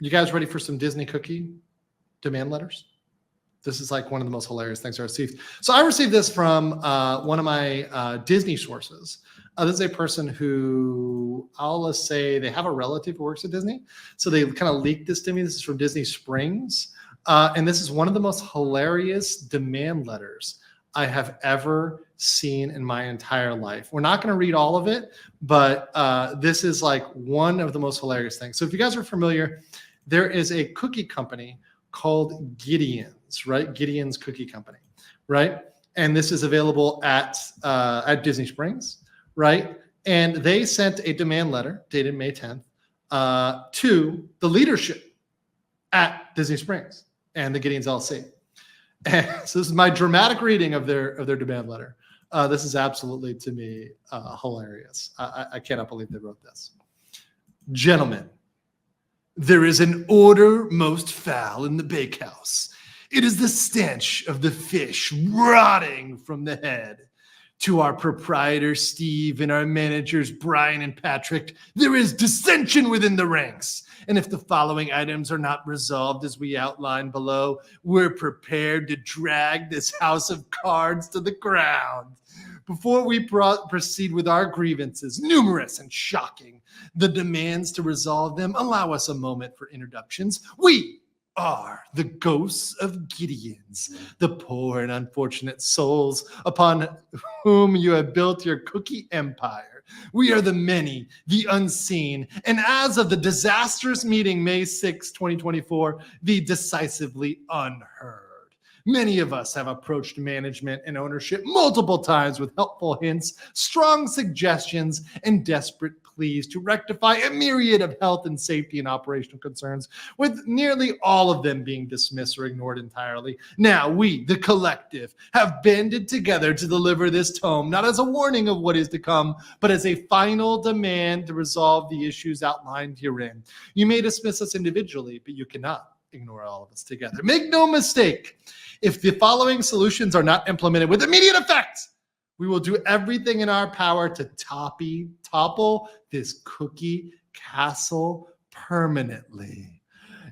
You guys ready for some Disney cookie demand letters? This is like one of the most hilarious things I received. So I received this from one of my Disney sources. This is a person who, I'll say they have a relative who works at Disney. So they kind of leaked this to me. This is from Disney Springs. And this is one of the most hilarious demand letters I have ever seen in my entire life. We're not going to read all of it, but this is like one of the most hilarious things. So if you guys are familiar, there is a cookie company called Gideons, right? Gideons Cookie Company, right? And this is available at Disney Springs, right? And they sent a demand letter dated May 10th to the leadership at Disney Springs and the Gideons LLC. And so this is my dramatic reading of their demand letter. This is absolutely, to me, hilarious. I cannot believe they wrote this. Gentlemen, there is an odor most foul in the bakehouse. It is the stench of the fish rotting from the head. To our proprietor, Steve, and our managers, Brian and Patrick, there is dissension within the ranks. And if the following items are not resolved as we outline below, we're prepared to drag this house of cards to the ground. Before we proceed with our grievances, numerous and shocking, the demands to resolve them, allow us a moment for introductions. We are the ghosts of Gideons, the poor and unfortunate souls upon whom you have built your cookie empire. We are the many, the unseen, and as of the disastrous meeting May 6, 2024, the decisively unheard. Many of us have approached management and ownership multiple times with helpful hints, strong suggestions, and desperate pleas to rectify a myriad of health and safety and operational concerns, with nearly all of them being dismissed or ignored entirely. Now we, the collective, have banded together to deliver this tome, not as a warning of what is to come, but as a final demand to resolve the issues outlined herein. You may dismiss us individually, but you cannot ignore all of us together. Make no mistake, if the following solutions are not implemented with immediate effect, we will do everything in our power to topple this cookie castle permanently.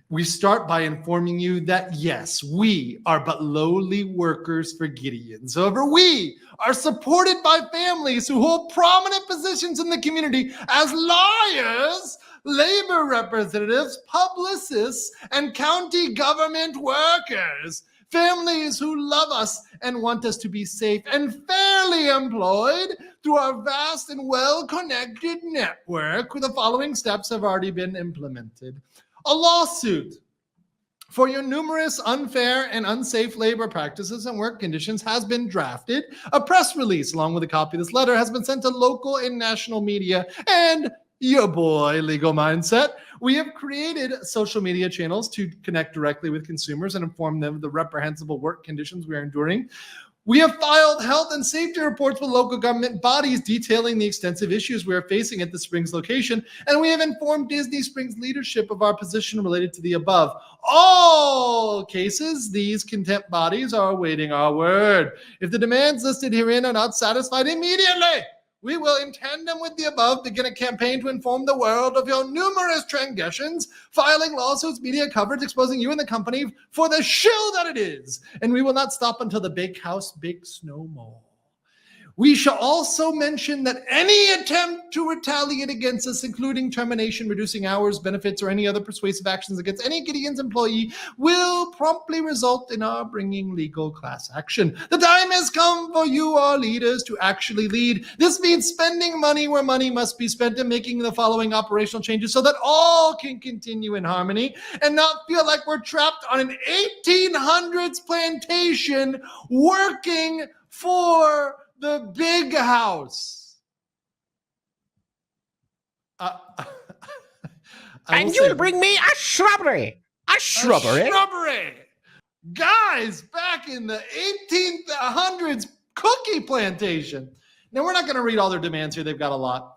We start by informing you that yes, we are but lowly workers for Gideons. However, we are supported by families who hold prominent positions in the community as lawyers, labor representatives, publicists, and county government workers. Families who love us and want us to be safe and fairly employed through our vast and well-connected network. The following steps have already been implemented. A lawsuit for your numerous unfair and unsafe labor practices and work conditions has been drafted. A press release along with a copy of this letter has been sent to local and national media, and your boy, Legal Mindset, we have created social media channels to connect directly with consumers and inform them of the reprehensible work conditions we are enduring. We have filed health and safety reports with local government bodies detailing the extensive issues we are facing at the Springs location, and we have informed Disney Springs leadership of our position related to the above. All cases, these contempt bodies are awaiting our word. If the demands listed herein are not satisfied immediately, we will, in tandem with the above, begin a campaign to inform the world of your numerous transgressions, filing lawsuits, media coverage, exposing you and the company for the shill that it is. And we will not stop until the Bakehouse bakes no more. We shall also mention that any attempt to retaliate against us, including termination, reducing hours, benefits, or any other persuasive actions against any Gideons employee, will promptly result in our bringing legal class action. The time has come for you, our leaders, to actually lead. This means spending money where money must be spent and making the following operational changes so that all can continue in harmony and not feel like we're trapped on an 1800s plantation working for the big house. And you'll bring me a shrubbery. A shrubbery? A shrubbery. Guys, back in the 1800s cookie plantation. Now, we're not going to read all their demands here. They've got a lot.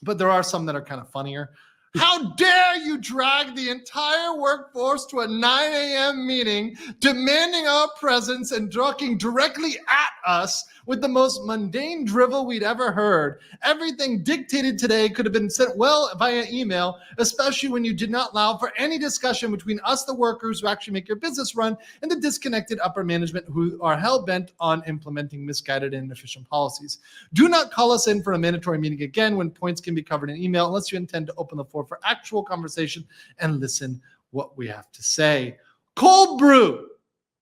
But there are some that are kind of funnier. How dare you drag the entire workforce to a 9 a.m. meeting, demanding our presence and talking directly at us with the most mundane drivel we'd ever heard. Everything dictated today could have been sent well via email, especially when you did not allow for any discussion between us, the workers who actually make your business run, and the disconnected upper management who are hell-bent on implementing misguided and inefficient policies. Do not call us in for a mandatory meeting again when points can be covered in email unless you intend to open the floor for actual conversation and listen what we have to say. Cold brew.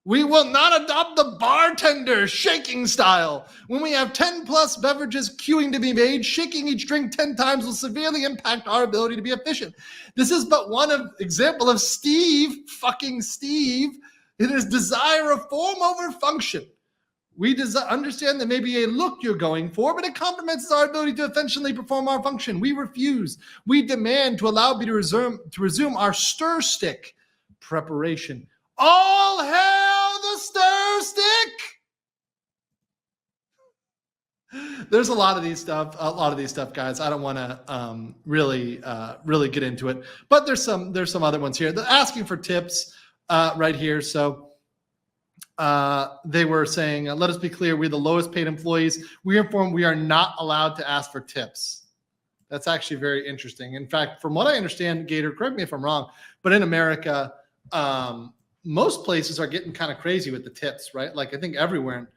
We will not adopt the bartender shaking style. When we have 10 plus beverages queuing to be made, shaking each drink 10 times will severely impact our ability to be efficient. This is but one example of fucking Steve, in his desire of form over function. We understand that maybe a look you're going for, but it compromises our ability to efficiently perform our function. We refuse. We demand to allow me to resume our stir stick preparation. All hail the stir stick! There's a lot of these stuff, guys. I don't want to really get into it, but there's some other ones here. They're asking for tips right here. So they were saying, let us be clear, we're the lowest paid employees. We are informed we are not allowed to ask for tips. That's actually very interesting. In fact, from what I understand, Gator, correct me if I'm wrong, but in America, most places are getting kind of crazy with the tips, right? Like I think everyone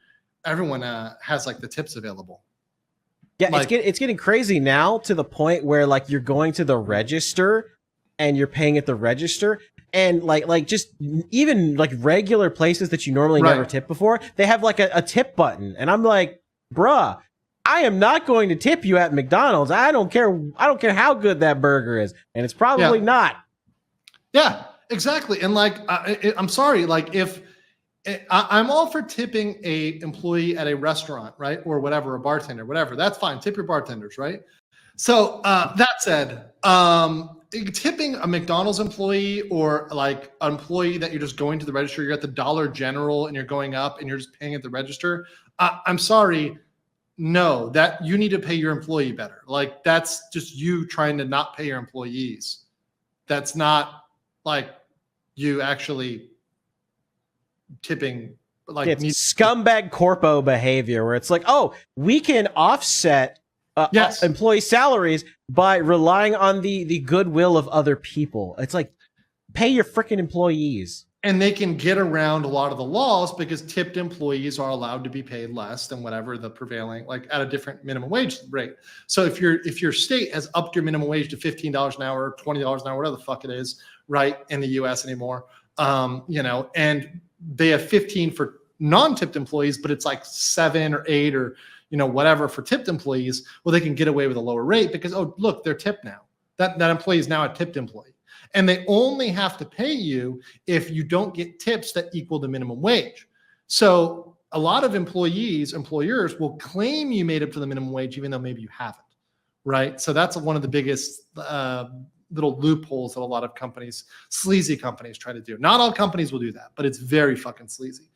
has like the tips available. Yeah, like, it's getting crazy now to the point where like you're going to the register and you're paying at the register, and like just even like regular places that you normally never tip before, they have like a tip button, and I'm like, bruh, I am not going to tip you at McDonald's. I don't care how good that burger is, and it's probably not. Yeah. Exactly. And like, I'm sorry, like if I'm all for tipping a employee at a restaurant, right? Or whatever, a bartender, whatever, that's fine. Tip your bartenders, right? So that said, tipping a McDonald's employee or like an employee that you're just going to the register, you're at the Dollar General and you're going up and you're just paying at the register. I'm sorry. No, that you need to pay your employee better. Like that's just you trying to not pay your employees. That's not like you actually tipping, like it's scumbag corpo behavior where it's like, oh, we can offset employee salaries by relying on the goodwill of other people. It's like, pay your freaking employees. And they can get around a lot of the laws because tipped employees are allowed to be paid less than whatever the prevailing, like at a different minimum wage rate. So if your state has upped your minimum wage to $15 an hour, $20 an hour, whatever the fuck it is, right, in the US anymore, and they have 15 for non-tipped employees, but it's like 7 or 8 or whatever for tipped employees. Well, they can get away with a lower rate because, oh, look, they're tipped now. That employee is now a tipped employee. And they only have to pay you if you don't get tips that equal the minimum wage. So a lot of employers will claim you made up to the minimum wage, even though maybe you haven't, right? So that's one of the biggest little loopholes that a lot of companies, sleazy companies, try to do. Not all companies will do that, but it's very fucking sleazy.